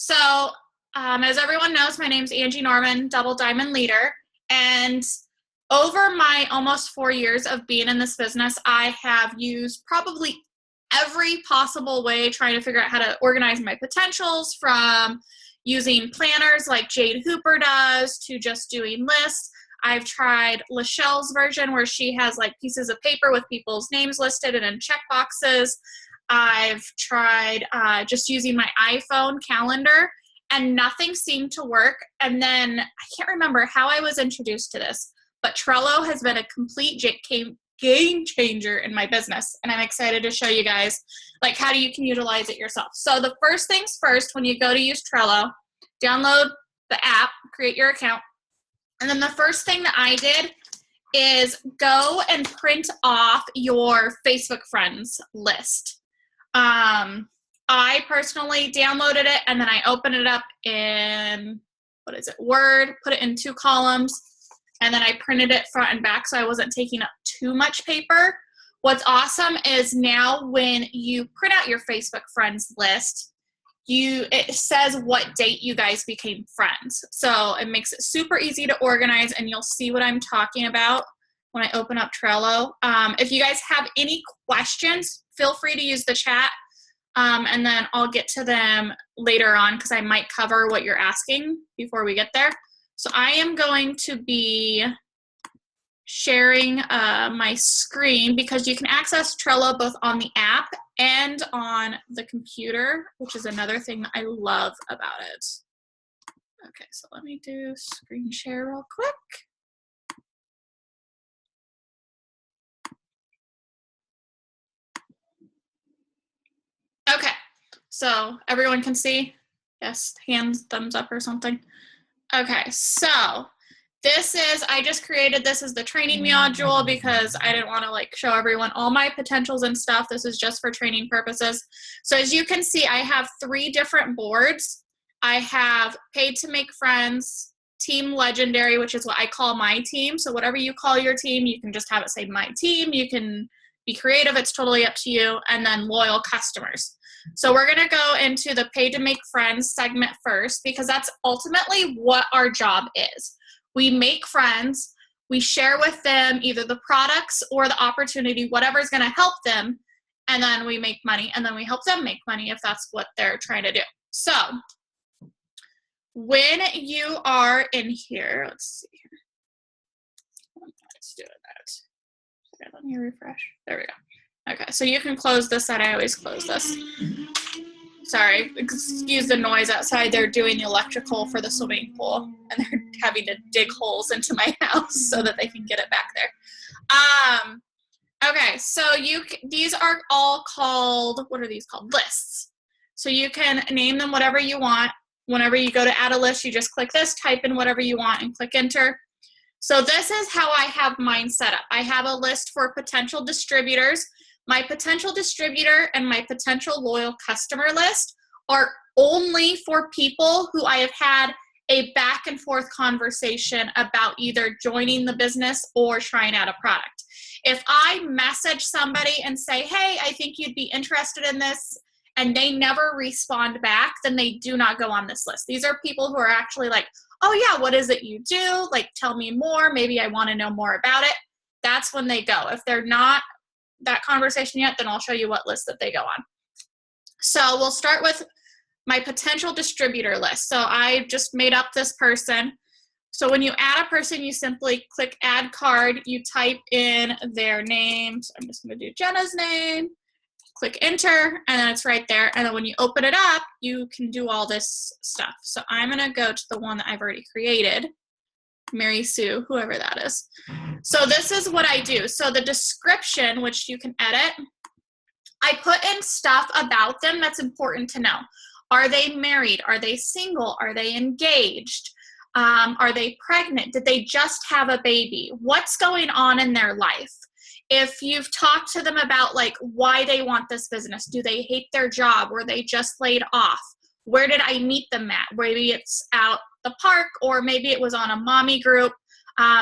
So, as everyone knows, my name's Angie Norman, Double Diamond Leader, and over my almost 4 years of being in this business, I have used probably every possible way trying to figure out how to organize my potentials, from using planners like Jade Hooper does to just doing lists. I've tried Lachelle's version where she has like pieces of paper with people's names listed and in check boxes. I've tried just using my iPhone calendar, and nothing seemed to work. And then I can't remember how I was introduced to this, but Trello has been a complete game changer in my business, and I'm excited to show you guys like how you can utilize it yourself. So the first things first, when you go to use Trello, download the app, create your account, and then the first thing that I did is go and print off your Facebook friends list. I personally downloaded it, and then I opened it up in, Word, put it in 2 columns, and then I printed it front and back so I wasn't taking up too much paper. What's awesome is now when you print out your Facebook friends list, it says what date you guys became friends. So it makes it super easy to organize, and you'll see what I'm talking about when I open up Trello. If you guys have any questions, feel free to use the chat, and then I'll get to them later on because I might cover what you're asking before we get there. So I am going to be sharing my screen because you can access Trello both on the app and on the computer, which is another thing that I love about it. Okay, so let me do screen share real quick. Okay, so everyone can see? Yes, hands, thumbs up or something. Okay, so this is, I just created this as the training module because I didn't want to like show everyone all my potentials and stuff. This is just for training purposes. So as you can see, I have 3 different boards. I have paid to make friends, team legendary, which is what I call my team. So whatever you call your team, you can just have it say my team. You can be creative. It's totally up to you. And then loyal customers. So we're going to go into the pay to make friends segment first because that's ultimately what our job is. We make friends, we share with them either the products or the opportunity, whatever is going to help them, and then we make money, and then we help them make money if that's what they're trying to do. So when you are in here, let's see here. Let's do that. Okay, let me refresh. There we go. Okay, so you can close this side. I always close this. Sorry, excuse the noise outside. They're doing the electrical for the swimming pool, and they're having to dig holes into my house so that they can get it back there. Okay, so these are all called, what are these called? Lists. So you can name them whatever you want. Whenever you go to add a list, you just click this, type in whatever you want, and click enter. So this is how I have mine set up. I have a list for potential distributors. My potential distributor and my potential loyal customer list are only for people who I have had a back and forth conversation about either joining the business or trying out a product. If I message somebody and say, hey, I think you'd be interested in this, and they never respond back, then they do not go on this list. These are people who are actually like, oh yeah, what is it you do? Like, tell me more. Maybe I want to know more about it. That's when they go. If they're not that conversation yet, then I'll show you what list that they go on. So we'll start with my potential distributor list. So I just made up this person. So when you add a person, you simply click add card, you type in their name. So I'm just going to do Jenna's name, click enter, and then it's right there. And then when you open it up, you can do all this stuff. So I'm going to go to the one that I've already created, Mary Sue, whoever that is. So this is what I do. So the description, which you can edit, I put in stuff about them that's important to know. Are they married? Are they single? Are they engaged? Are they pregnant? Did they just have a baby? What's going on in their life? If you've talked to them about like why they want this business, do they hate their job? Were they just laid off? Where did I meet them at? Maybe it's out the park, or maybe it was on a mommy group.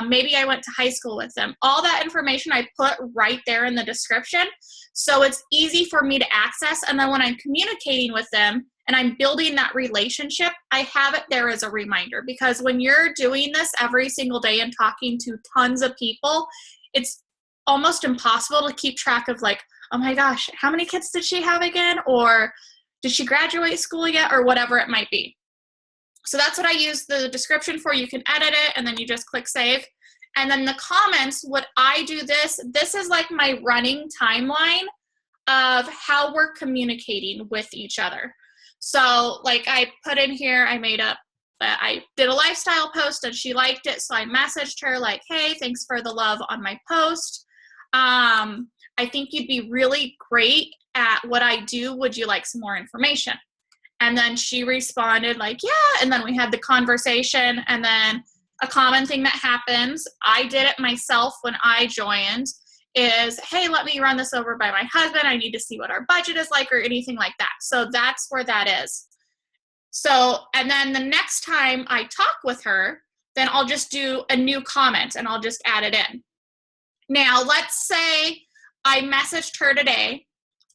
Maybe I went to high school with them. All that information I put right there in the description. So it's easy for me to access. And then when I'm communicating with them and I'm building that relationship, I have it there as a reminder, because when you're doing this every single day and talking to tons of people, it's almost impossible to keep track of like, oh my gosh, how many kids did she have again? Or did she graduate school yet? Or whatever it might be. So that's what I use the description for. You can edit it and then you just click save. And then the comments, what I do this is like my running timeline of how we're communicating with each other. So like I put in here, I did a lifestyle post and she liked it. So I messaged her like, hey, thanks for the love on my post. I think you'd be really great at what I do. Would you like some more information? And then she responded like, yeah. And then we had the conversation. And then a common thing that happens, I did it myself when I joined, is, hey, let me run this over by my husband. I need to see what our budget is like, or anything like that. So that's where that is. So, and then the next time I talk with her, then I'll just do a new comment and I'll just add it in. Now, let's say I messaged her today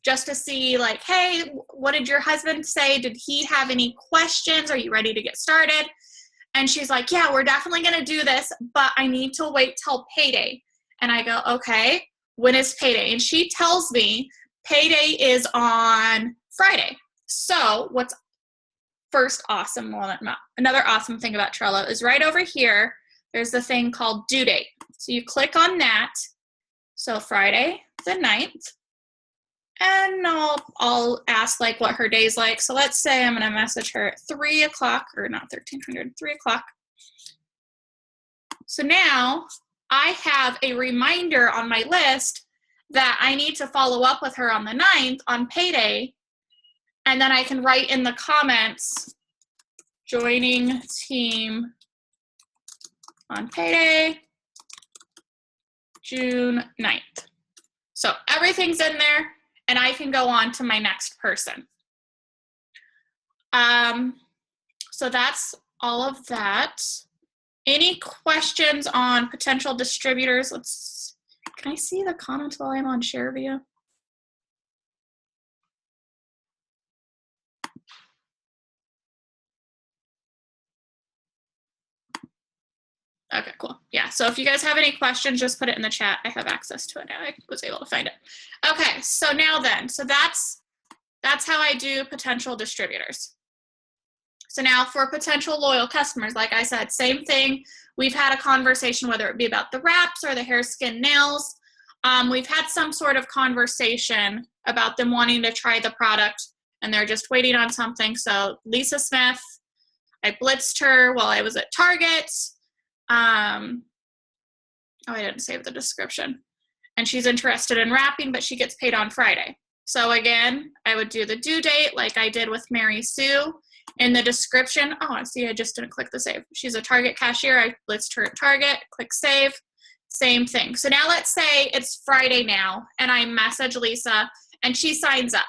just to see like, hey, what did your husband say? Did he have any questions? Are you ready to get started? And she's like, yeah, we're definitely going to do this, but I need to wait till payday. And I go, okay, when is payday? And she tells me payday is on Friday. So what's another awesome thing about Trello is right over here, there's the thing called due date. So you click on that. So Friday the 9th. And I'll ask like what her day's like. So let's say I'm going to message her at 3 o'clock, or not 1300, 3 o'clock. So now I have a reminder on my list that I need to follow up with her on the 9th on payday. And then I can write in the comments, joining team on payday, June 9th. So everything's in there. And I can go on to my next person. So that's all of that. Any questions on potential distributors? Can I see the comments while I'm on share view? Okay, cool. Yeah, so if you guys have any questions, just put it in the chat. I have access to it now. I was able to find it. Okay, so now then, so that's how I do potential distributors. So now for potential loyal customers, like I said, same thing. We've had a conversation, whether it be about the wraps or the hair, skin, nails. We've had some sort of conversation about them wanting to try the product and they're just waiting on something. So Lisa Smith, I blitzed her while I was at Target. I didn't save the description. And she's interested in wrapping, but she gets paid on Friday. So again, I would do the due date like I did with Mary Sue. In the description, oh, I see, I just didn't click the save. She's a Target cashier. I blitzed her at Target, click save, same thing. So now let's say it's Friday now, and I message Lisa, and she signs up.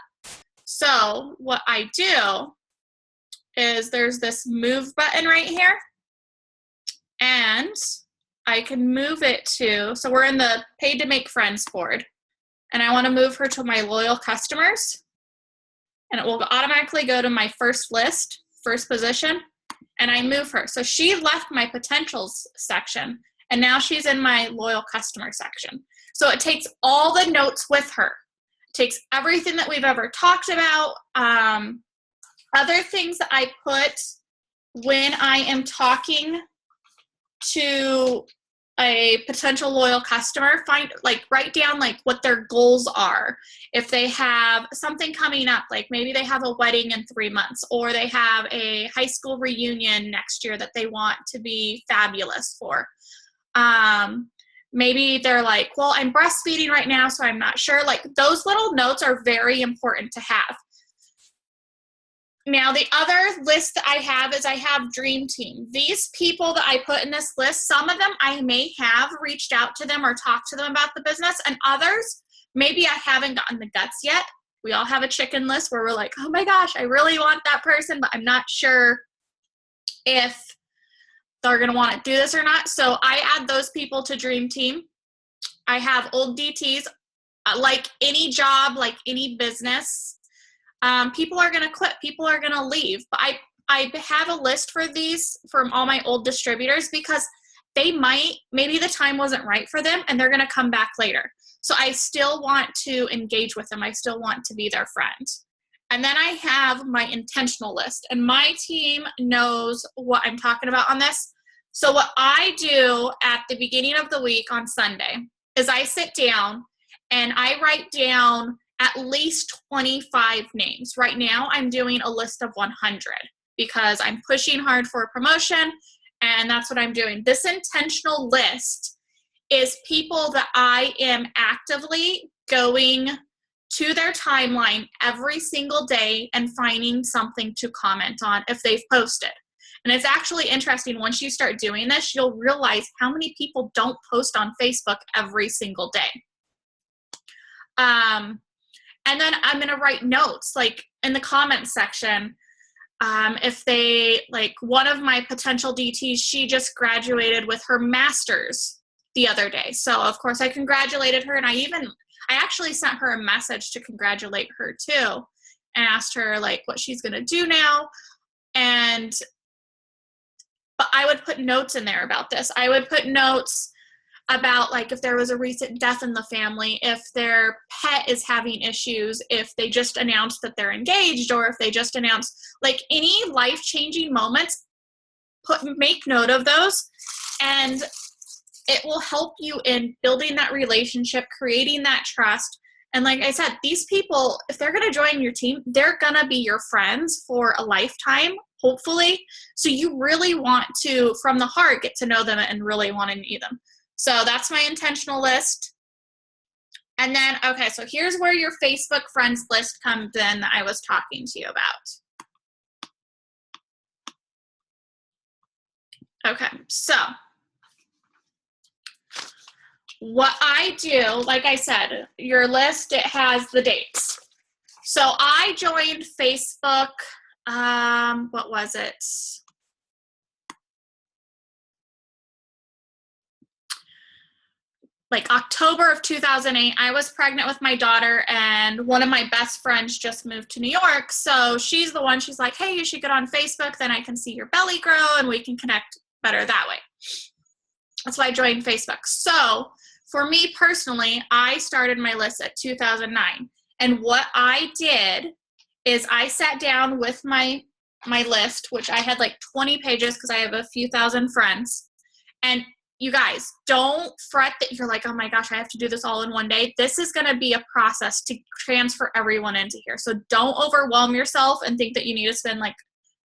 So what I do is there's this move button right here. And I can move it to, so we're in the paid to make friends board, and I want to move her to my loyal customers, and it will automatically go to my first list, first position, and I move her. So she left my potentials section, and now she's in my loyal customer section. So it takes all the notes with her. It takes everything that we've ever talked about, other things that I put when I am talking to a potential loyal customer, write down like what their goals are. If they have something coming up, like maybe they have a wedding in 3 months, or they have a high school reunion next year that they want to be fabulous for. Maybe they're like, well, I'm breastfeeding right now, so I'm not sure. Like those little notes are very important to have. Now, the other list that I have is I have Dream Team. These people that I put in this list, some of them I may have reached out to them or talked to them about the business, and others, maybe I haven't gotten the guts yet. We all have a chicken list where we're like, oh my gosh, I really want that person, but I'm not sure if they're going to want to do this or not. So I add those people to Dream Team. I have old DTs. Like any job, like any business, people are going to quit. People are going to leave. But I have a list for these from all my old distributors because maybe the time wasn't right for them and they're going to come back later. So I still want to engage with them. I still want to be their friend. And then I have my intentional list, and my team knows what I'm talking about on this. So what I do at the beginning of the week on Sunday is I sit down and I write down at least 25 names. Right now I'm doing a list of 100 because I'm pushing hard for a promotion, and that's what I'm doing. This intentional list is people that I am actively going to their timeline every single day and finding something to comment on if they've posted. And it's actually interesting, once you start doing this, you'll realize how many people don't post on Facebook every single day. And then I'm going to write notes, like in the comments section. If they, like one of my potential DTs, she just graduated with her master's the other day. So of course I congratulated her, and I actually sent her a message to congratulate her too, and asked her like what she's going to do now. But I would put notes in there about this. I would put notes about like if there was a recent death in the family, if their pet is having issues, if they just announced that they're engaged, or if they just announced like any life-changing moments, make note of those, and it will help you in building that relationship, creating that trust. And like I said, these people, if they're going to join your team, they're going to be your friends for a lifetime, hopefully. So you really want to, from the heart, get to know them and really want to meet them. So that's my intentional list. And then, okay, so here's where your Facebook friends list comes in that I was talking to you about. Okay, so what I do, like I said, your list, it has the dates. So I joined Facebook, what was it? Like October of 2008, I was pregnant with my daughter, and one of my best friends just moved to New York. So she's the one, she's like, hey, you should get on Facebook, then I can see your belly grow and we can connect better that way. That's why I joined Facebook. So for me personally, I started my list at 2009. And what I did is I sat down with my list, which I had like 20 pages because I have a few thousand friends. And you guys, don't fret that you're like, oh my gosh, I have to do this all in one day. This is going to be a process to transfer everyone into here. So don't overwhelm yourself and think that you need to spend like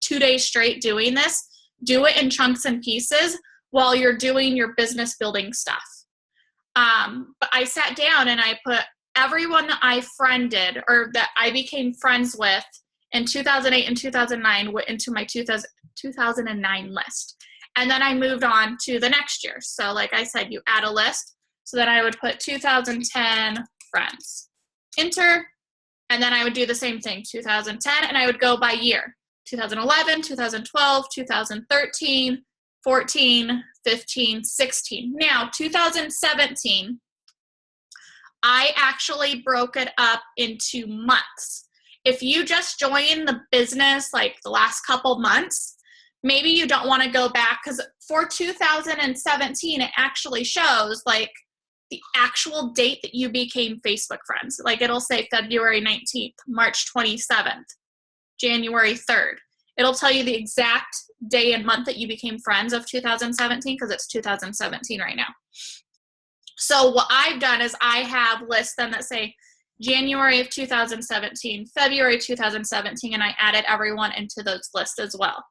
2 days straight doing this. Do it in chunks and pieces while you're doing your business building stuff. But I sat down and I put everyone that I friended or that I became friends with in 2008 and 2009 into my 2009 list. And then I moved on to the next year. So like I said, you add a list. So then I would put 2010 friends, enter, and then I would do the same thing, 2010, and I would go by year, 2011, 2012, 2013, 14, 15, 16. Now, 2017, I actually broke it up into months. If you just joined the business like the last couple months, maybe you don't want to go back, because for 2017, it actually shows like the actual date that you became Facebook friends. Like it'll say February 19th, March 27th, January 3rd. It'll tell you the exact day and month that you became friends of 2017 because it's 2017 right now. So what I've done is I have lists then that say January of 2017, February 2017, and I added everyone into those lists as well.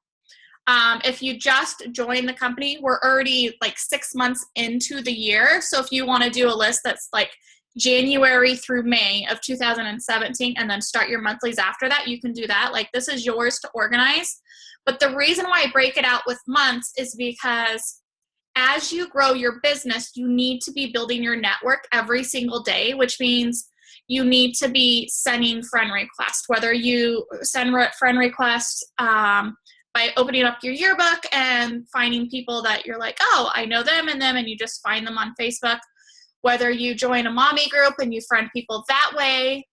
If you just joined the company, we're already like 6 months into the year. So if you want to do a list that's like January through May of 2017 and then start your monthlies after that, you can do that. Like this is yours to organize. But the reason why I break it out with months is because as you grow your business, you need to be building your network every single day, which means you need to be sending friend requests, whether you send friend requests by opening up your yearbook and finding people that you're like, oh, I know them, and you just find them on Facebook. Whether you join a mommy group and you friend people that way,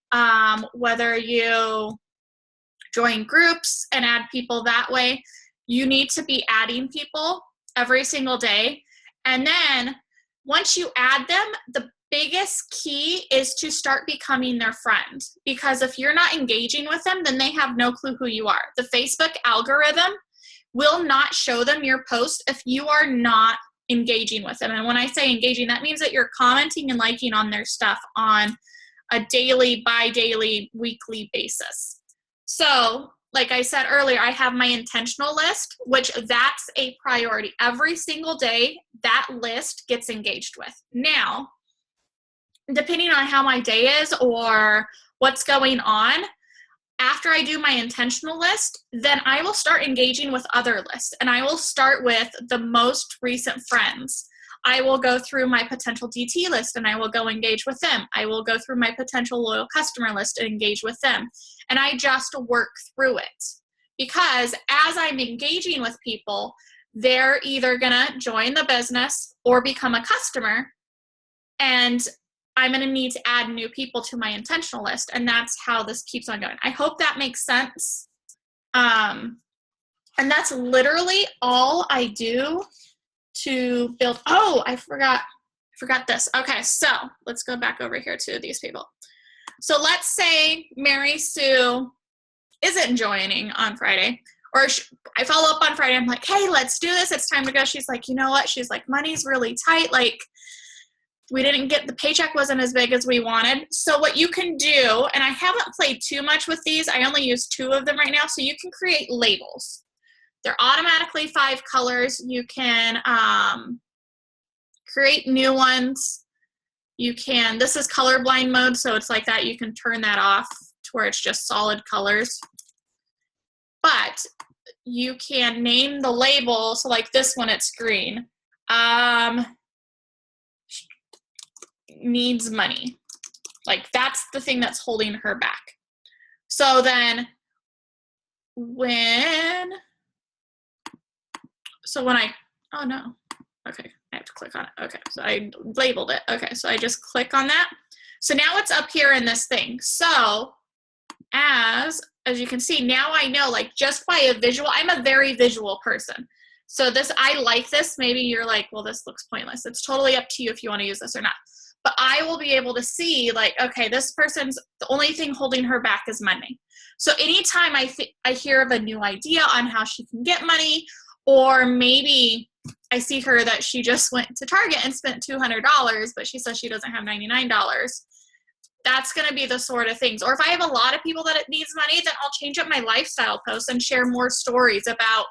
whether you join groups and add people that way. You need to be adding people every single day. And then once you add them, the biggest key is to start becoming their friend. Because if you're not engaging with them, then they have no clue who you are. The Facebook algorithm will not show them your post if you are not engaging with them. And when I say engaging, that means that you're commenting and liking on their stuff on a daily, bi-daily, weekly basis. So, like I said earlier, I have my intentional list, which that's a priority. Every single day, that list gets engaged with. Now, depending on how my day is or what's going on, after I do my intentional list, then I will start engaging with other lists. And I will start with the most recent friends. I will go through my potential DT list and I will go engage with them. I will go through my potential loyal customer list and engage with them. And I just work through it. Because as I'm engaging with people, they're either gonna join the business or become a customer. And I'm going to need to add new people to my intentional list. And that's how this keeps on going. I hope that makes sense. And that's literally all I do to build. Oh, I forgot this. Okay, so let's go back over here to these people. So let's say Mary Sue isn't joining on Friday. Or I follow up on Friday. I'm like, hey, let's do this. It's time to go. She's like, you know what? She's like, money's really tight. Like, we didn't get, the paycheck wasn't as big as we wanted. So what you can do, and I haven't played too much with these, I only use 2 of them right now, so you can create labels. They're automatically 5 colors. You can create new ones. You can, this is colorblind mode, so it's like that. You can turn that off to where it's just solid colors. But you can name the label, so like this one, it's green. Needs money. Like that's the thing that's holding her back. So then when oh no, okay, I have to click on it. Okay, so I labeled it. Okay, so I just click on that. So now it's up here in this thing. So as you can see, now I know, like just by a visual, I'm a very visual person. So this, I like this. Maybe you're like, well, this looks pointless. It's totally up to you if you want to use this or not. But I will be able to see like, okay, this person's, the only thing holding her back is money. So anytime I hear of a new idea on how she can get money, or maybe I see her that she just went to Target and spent $200, but she says she doesn't have $99. That's going to be the sort of things. Or if I have a lot of people that it needs money, then I'll change up my lifestyle posts and share more stories about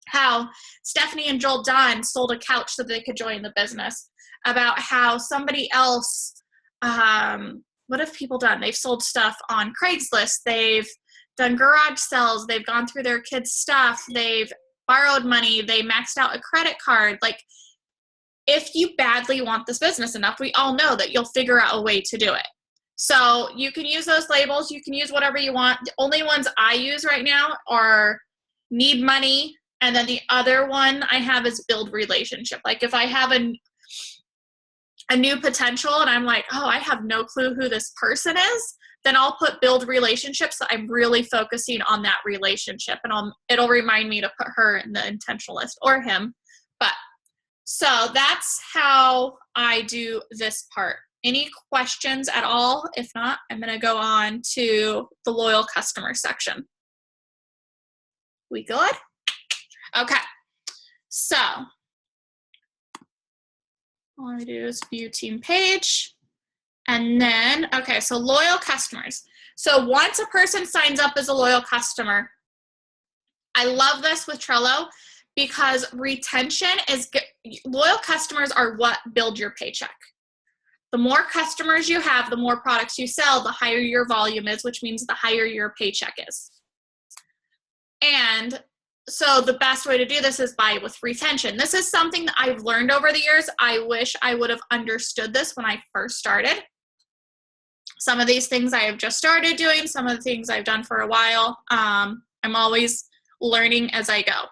how Stephanie and Joel Dunn sold a couch so they could join the business. About how somebody else, what have people done? They've sold stuff on Craigslist. They've done garage sales. They've gone through their kids' stuff. They've borrowed money. They maxed out a credit card. Like, if you badly want this business enough, we all know that you'll figure out a way to do it. So you can use those labels. You can use whatever you want. The only ones I use right now are need money. And then the other one I have is build relationship. Like if I have a new potential and I'm like, oh, I have no clue who this person is, then I'll put build relationships. So I'm really focusing on that relationship, and it'll remind me to put her in the intentional list, or him. But so that's how I do this part. Any questions at all? If not, I'm going to go on to the loyal customer section. We good? Okay. So all I do is view team page. And then, okay, so loyal customers. So once a person signs up as a loyal customer, I love this with Trello because retention is, loyal customers are what build your paycheck. The more customers you have, the more products you sell, the higher your volume is, which means the higher your paycheck is. And so the best way to do this is with retention. This is something that I've learned over the years. I wish I would have understood this when I first started. Some of these things I have just started doing, some of the things I've done for a while. I'm always learning as I go.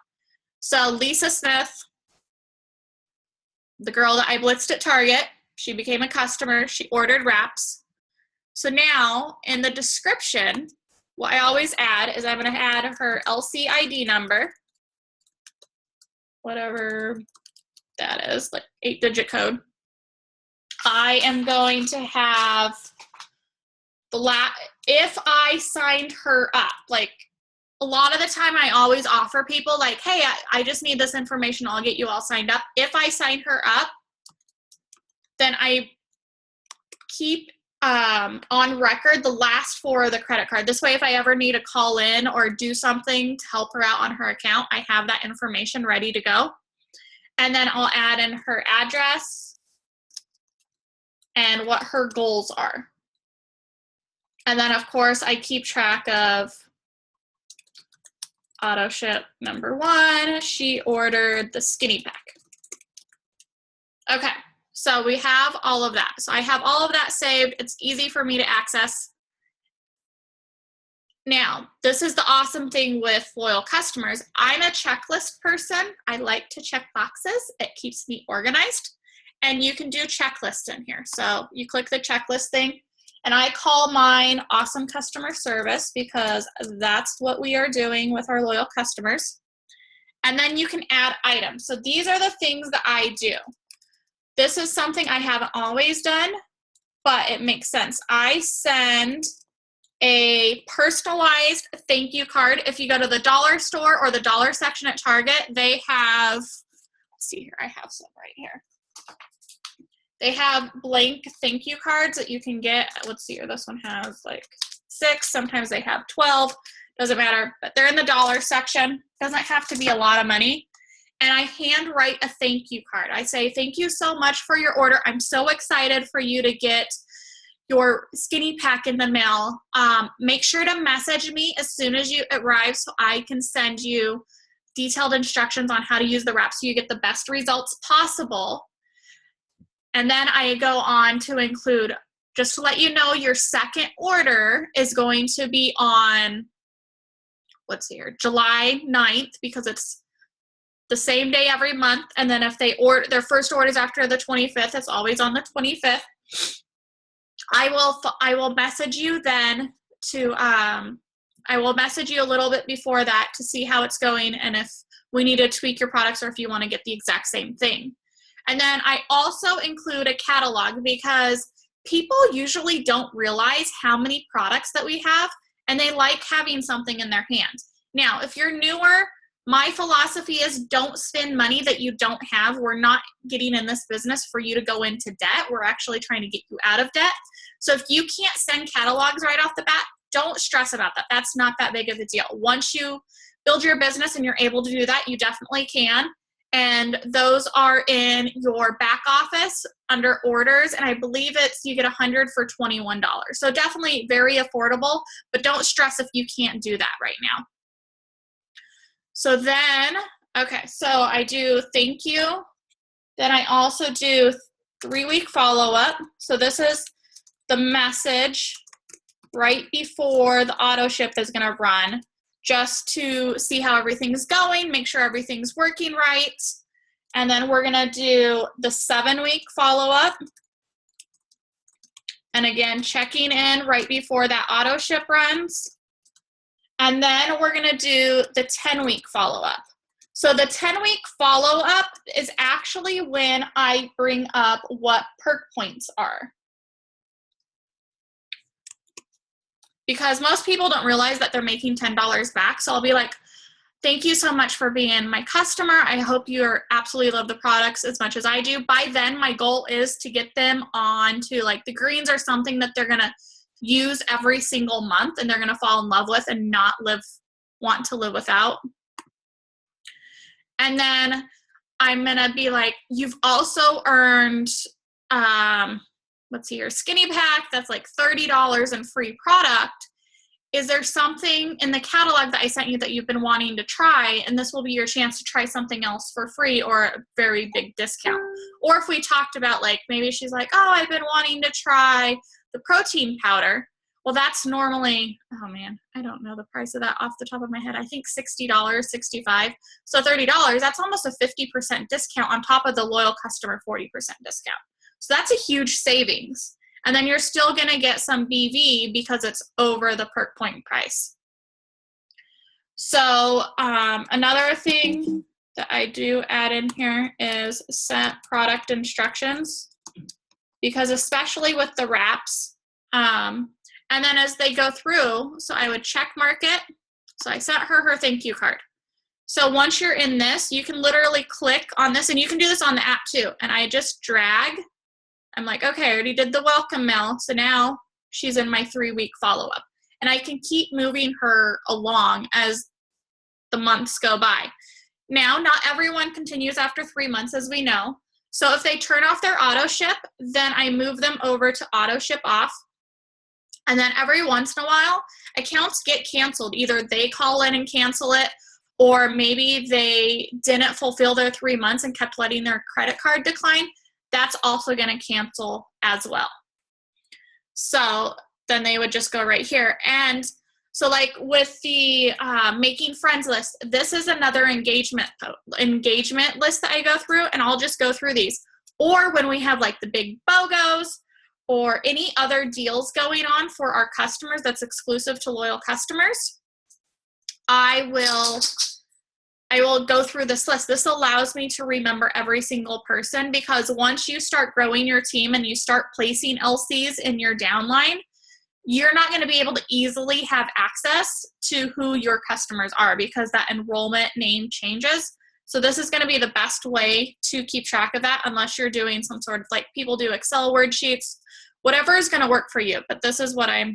So Lisa Smith, the girl that I blitzed at Target, she became a customer. She ordered wraps. So now in the description, what I always add is I'm going to add her LCID number, whatever that is, like 8-digit code. I am going to have if I signed her up, like a lot of the time I always offer people like, hey, I just need this information, I'll get you all signed up. If I sign her up, then I keep on record the last 4 of the credit card. This way, if I ever need to call in or do something to help her out on her account, I have that information ready to go. And then I'll add in her address and what her goals are. And then, of course, I keep track of auto ship number 1. She ordered the skinny pack. Okay, so we have all of that. So I have all of that saved. It's easy for me to access. Now, this is the awesome thing with loyal customers. I'm a checklist person. I like to check boxes. It keeps me organized. And you can do checklists in here. So you click the checklist thing. And I call mine awesome customer service because that's what we are doing with our loyal customers. And then you can add items. So these are the things that I do. This is something I haven't always done, but it makes sense. I send a personalized thank you card. If you go to the dollar store or the dollar section at Target, they have, let's see here, I have some right here. They have blank thank you cards that you can get. Let's see here, this one has like 6, sometimes they have 12, doesn't matter, but they're in the dollar section. Doesn't have to be a lot of money. And I hand write a thank you card. I say, thank you so much for your order. I'm so excited for you to get your skinny pack in the mail. Make sure to message me as soon as you arrive so I can send you detailed instructions on how to use the wrap so you get the best results possible. And then I go on to include, just to let you know, your second order is going to be on, let's see here, July 9th, because it's the same day every month. And then if they order, their first order is after the 25th, it's always on the 25th. I will message you then to, I will message you a little bit before that to see how it's going and if we need to tweak your products or if you want to get the exact same thing. And then I also include a catalog because people usually don't realize how many products that we have and they like having something in their hands. Now, if you're newer, my philosophy is don't spend money that you don't have. We're not getting in this business for you to go into debt. We're actually trying to get you out of debt. So if you can't send catalogs right off the bat, don't stress about that. That's not that big of a deal. Once you build your business and you're able to do that, you definitely can. And those are in your back office under orders. And I believe it's, you get 100 for $21. So definitely very affordable, but don't stress if you can't do that right now. So then, okay, so I do thank you. Then I also do 3-week follow-up. So this is the message right before the auto ship is gonna run, just to see how everything's going, make sure everything's working right. And then we're gonna do the 7-week follow-up. And again, checking in right before that auto ship runs. And then we're gonna do the 10-week follow-up. So the 10-week follow-up is actually when I bring up what perk points are. Because most people don't realize that they're making $10 back. So I'll be like, thank you so much for being my customer. I hope you absolutely love the products as much as I do. By then, my goal is to get them on to like the greens or something that they're gonna use every single month and they're gonna fall in love with and not want to live without. And then I'm gonna be like, you've also earned, let's see here, skinny pack, that's like $30 in free product. Is there something in the catalog that I sent you that you've been wanting to try? And this will be your chance to try something else for free or a very big discount. Or if we talked about like, maybe she's like, oh, I've been wanting to try the protein powder. Well, that's normally, oh man, I don't know the price of that off the top of my head. I think $60, $65. So $30, that's almost a 50% discount on top of the loyal customer 40% discount. So that's a huge savings. And then you're still going to get some BV because it's over the perk point price. So another thing that I do add in here is set product instructions, because especially with the wraps, and then as they go through, so I would check mark it. So I sent her thank you card. So once you're in this, you can literally click on this, and you can do this on the app too. And I just drag. I'm like, okay, I already did the welcome mail. So now she's in my 3-week follow-up. And I can keep moving her along as the months go by. Now, not everyone continues after 3 months, as we know. So if they turn off their auto ship, then I move them over to auto ship off. And then every once in a while, accounts get canceled. Either they call in and cancel it, or maybe they didn't fulfill their 3 months and kept letting their credit card decline. That's also going to cancel as well. So then they would just go right here. And so like with the making friends list, this is another engagement list that I go through, and I'll just go through these. Or when we have like the big BOGOs or any other deals going on for our customers that's exclusive to loyal customers, I will go through this list. This allows me to remember every single person, because once you start growing your team and you start placing LCs in your downline, you're not going to be able to easily have access to who your customers are, because that enrollment name changes. So this is going to be the best way to keep track of that, unless you're doing some sort of, like people do Excel word sheets, whatever is going to work for you. But this is what I've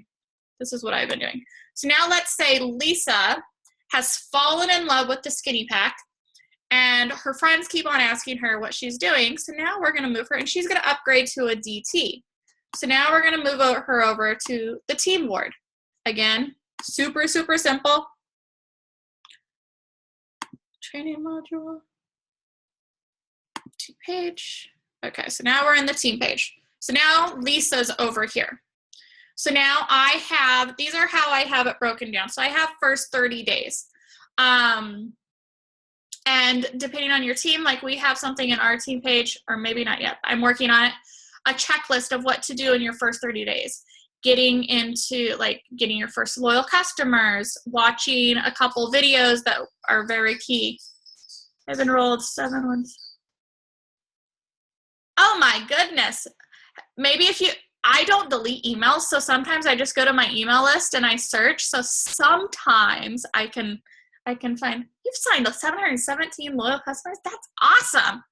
been doing. So now let's say Lisa has fallen in love with the skinny pack, and her friends keep on asking her what she's doing. So now we're going to move her, and she's going to upgrade to a DT. So now we're going to move her over to the team board. Again, super, super simple. Training module. Team page. Okay, so now we're in the team page. So now Lisa's over here. So now these are how I have it broken down. So I have first 30 days. And depending on your team, like we have something in our team page, or maybe not yet, I'm working on it, a checklist of what to do in your first 30 days. Getting your first loyal customers, watching a couple videos that are very key. I've enrolled 7 ones. Oh my goodness. Maybe I don't delete emails, so sometimes I just go to my email list and I search. So sometimes I can find, you've signed 717 loyal customers. That's awesome.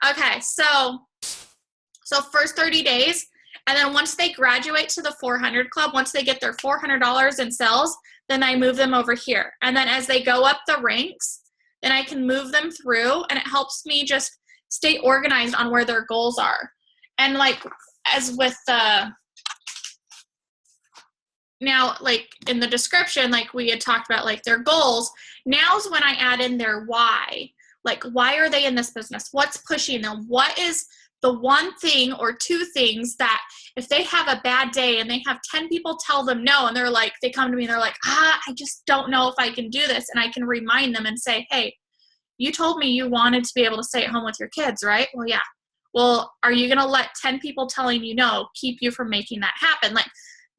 Okay, so first 30 days, and then once they graduate to the 400 club, once they get their $400 in sales, then I move them over here. And then as they go up the ranks, then I can move them through, and it helps me just stay organized on where their goals are. And like, as with now, like in the description, like we had talked about, like their goals, now's when I add in their why. Like, why are they in this business? What's pushing them? What is the one thing or 2 things that if they have a bad day and they have 10 people tell them no, and they're like, they come to me and they're like, I just don't know if I can do this. And I can remind them and say, hey, you told me you wanted to be able to stay at home with your kids, right? Well, yeah. Well, are you going to let 10 people telling you no keep you from making that happen? Like,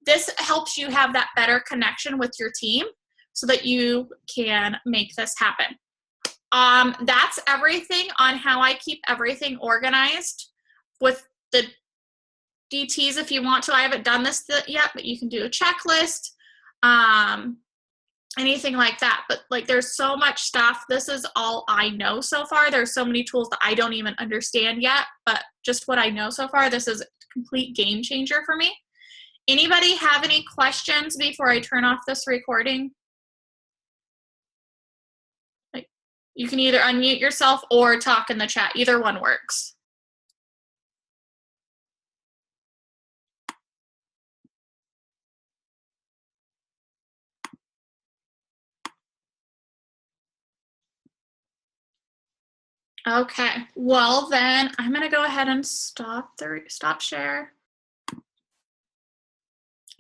this helps you have that better connection with your team so that you can make this happen. That's everything on how I keep everything organized with the DTs. If you want to, I haven't done this yet, but you can do a checklist, anything like that. But like, there's so much stuff. This is all I know so far. There's so many tools that I don't even understand yet, but just what I know so far, this is a complete game changer for me. Anybody have any questions before I turn off this recording? Like, you can either unmute yourself or talk in the chat. Either one works. Okay, well then I'm gonna go ahead and stop share.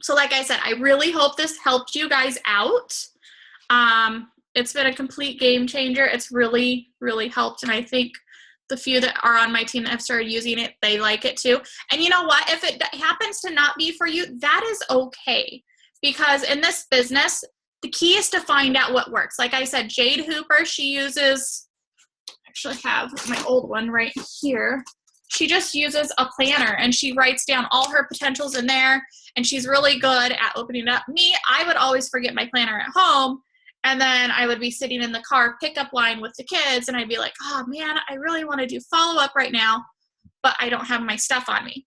So like I said, I really hope this helped you guys out. It's been a complete game changer. It's really, really helped. And I think The few that are on my team that have started using it, they like it too. And you know what? If it happens to not be for you, that is okay. Because in this business, the key is to find out what works. Like I said, Jade Hooper, she uses, I actually have my old one right here. She just uses a planner and she writes down all her potentials in there, and she's really good at opening it up. Me, I would always forget my planner at home, and then I would be sitting in the car pickup line with the kids, and I'd be like, oh man, I really want to do follow-up right now, but I don't have my stuff on me.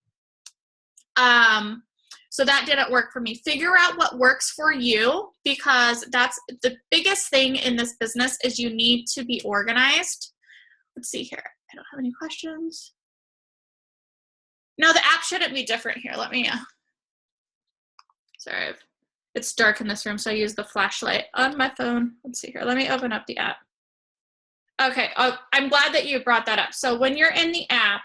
So that didn't work for me. Figure out what works for you, because that's the biggest thing in this business is you need to be organized. Let's see here. I don't have any questions. No, the app shouldn't be different here. Let me, sorry, it's dark in this room, so I use the flashlight on my phone. Let's see here. Let me open up the app. Okay, I'm glad that you brought that up. So when you're in the app,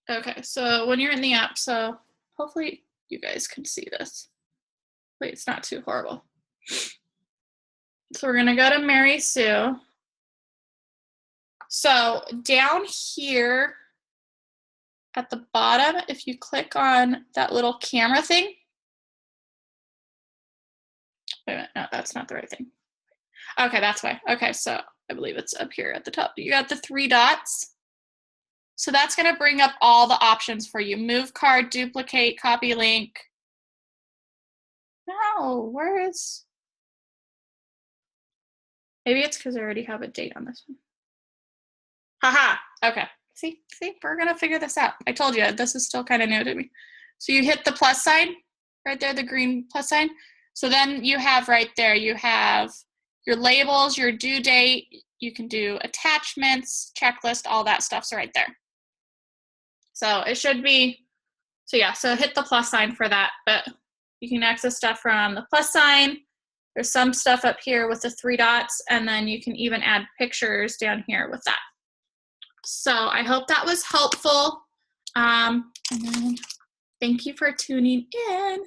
okay, so when you're in the app, so hopefully you guys can see this. Wait, it's not too horrible. So we're gonna go to Mary Sue. So down here at the bottom, if you click on that little camera thing. Wait a minute, no, that's not the right thing. Okay, that's why. Okay, so I believe it's up here at the top. You got the 3 dots. So that's gonna bring up all the options for you. Move card, duplicate, copy link. No, where is? Maybe it's because I already have a date on this one. Haha, okay. See, we're gonna figure this out. I told you, this is still kind of new to me. So you hit the plus sign, right there, the green plus sign. So then you have right there, you have your labels, your due date, you can do attachments, checklist, all that stuff's right there. So it should be, so yeah, so hit the plus sign for that, but you can access stuff from the plus sign. There's some stuff up here with the 3 dots, and then you can even add pictures down here with that. So I hope that was helpful. And then thank you for tuning in.